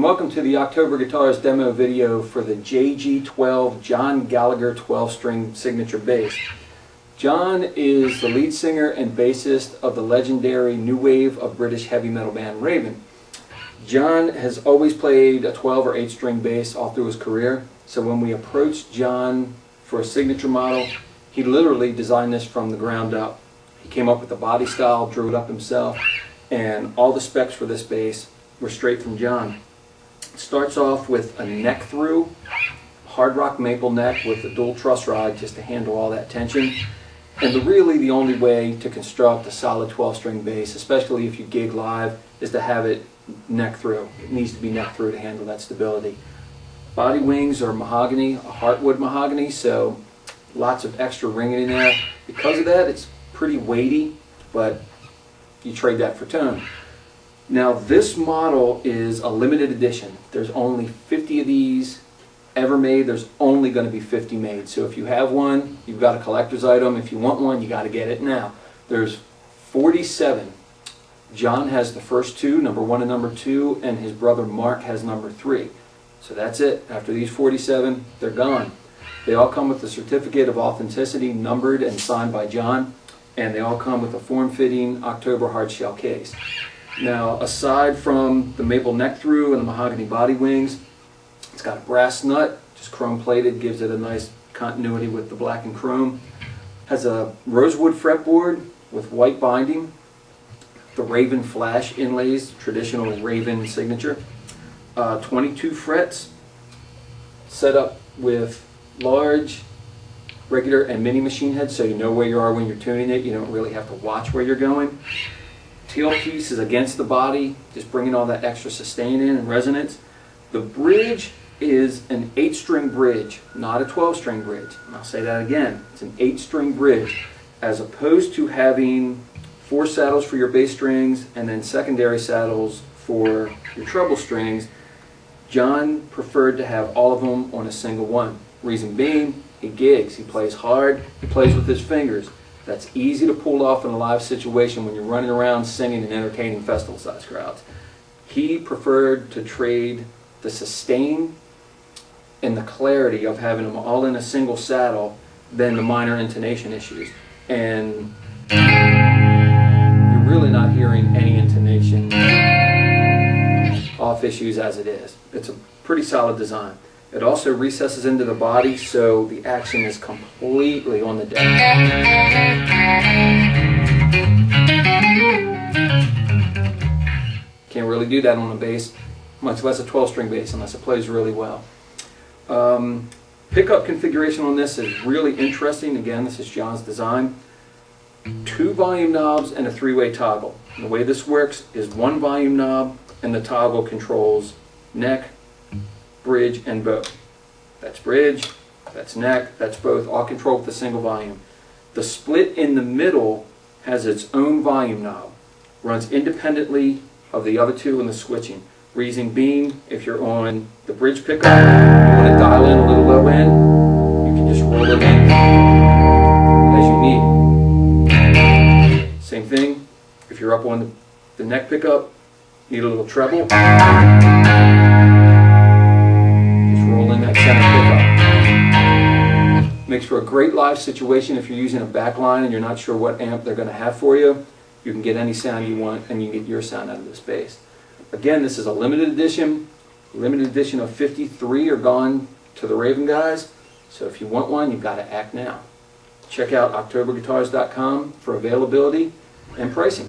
and welcome to the Oktober Guitars demo video for the JG12 John Gallagher 12-string signature bass. John is the lead singer and bassist of the legendary new wave of British heavy metal band Raven. John has always played a 12 or 8-string bass all through his career, so when we approached John for a signature model, he literally designed this from the ground up. He came up with the body style, drew it up himself, and all the specs for this bass were straight from John. It starts off with a neck through, hard rock maple neck with a dual truss rod just to handle all that tension. And really the only way to construct a solid 12-string bass, especially if you gig live, is to have it neck through. It needs to be neck through to handle that stability. Body wings are mahogany, a heartwood mahogany, so lots of extra ringing in there. Because of that, it's pretty weighty, but you trade that for tone. Now this model is a limited edition. There's only 50 of these ever made. There's only going to be 50 made. So if you have one, you've got a collector's item. If you want one, you got to get it now. There's 47. John has the first two, number 1 and number 2, and his brother Mark has number 3. So that's it. After these 47, they're gone. They all come with a certificate of authenticity, numbered and signed by John, and they all come with a form-fitting Oktober hardshell case. Now, aside from the maple neck through and the mahogany body wings, it's got a brass nut, just chrome plated, gives it a nice continuity with the black and chrome. Has a rosewood fretboard with white binding, the Raven flash inlays, traditional Raven signature. 22 frets, set up with large, regular, and mini machine heads, so you know where you are when you're tuning it. You don't really have to watch where you're going. Tailpiece is against the body, just bringing all that extra sustain in and resonance. The bridge is an 8-string bridge, not a 12-string bridge. And I'll say that again. It's an 8-string bridge, as opposed to having 4 saddles for your bass strings and then secondary saddles for your treble strings. John preferred to have all of them on a single one. Reason being, he gigs, he plays hard, he plays with his fingers. That's easy to pull off in a live situation when you're running around singing and entertaining festival-sized crowds. He preferred to trade the sustain and the clarity of having them all in a single saddle than the minor intonation issues. And you're really not hearing any intonation off issues as it is. It's a pretty solid design. It also recesses into the body, so the action is completely on the deck. Can't really do that on a bass, much less a 12-string bass, unless it plays really well. Pickup configuration on this is really interesting. Again, this is John's design. 2 volume knobs and a 3-way toggle. And the way this works is 1 volume knob, and the toggle controls neck, bridge, and bow. That's bridge, that's neck, that's both, all controlled with a single volume. The split in the middle has its own volume knob, runs independently of the other 2 in the switching. Reason being, if you're on the bridge pickup, you want to dial in a little low end, you can just roll it in as you need. Same thing, if you're up on the neck pickup, need a little treble, makes for a great live situation. If you're using a backline and you're not sure what amp they're going to have for you, you can get any sound you want and you can get your sound out of this bass. Again, this is a limited edition. Limited edition of 53 are gone to the Raven guys, so if you want one, you've got to act now. Check out oktoberguitars.com for availability and pricing.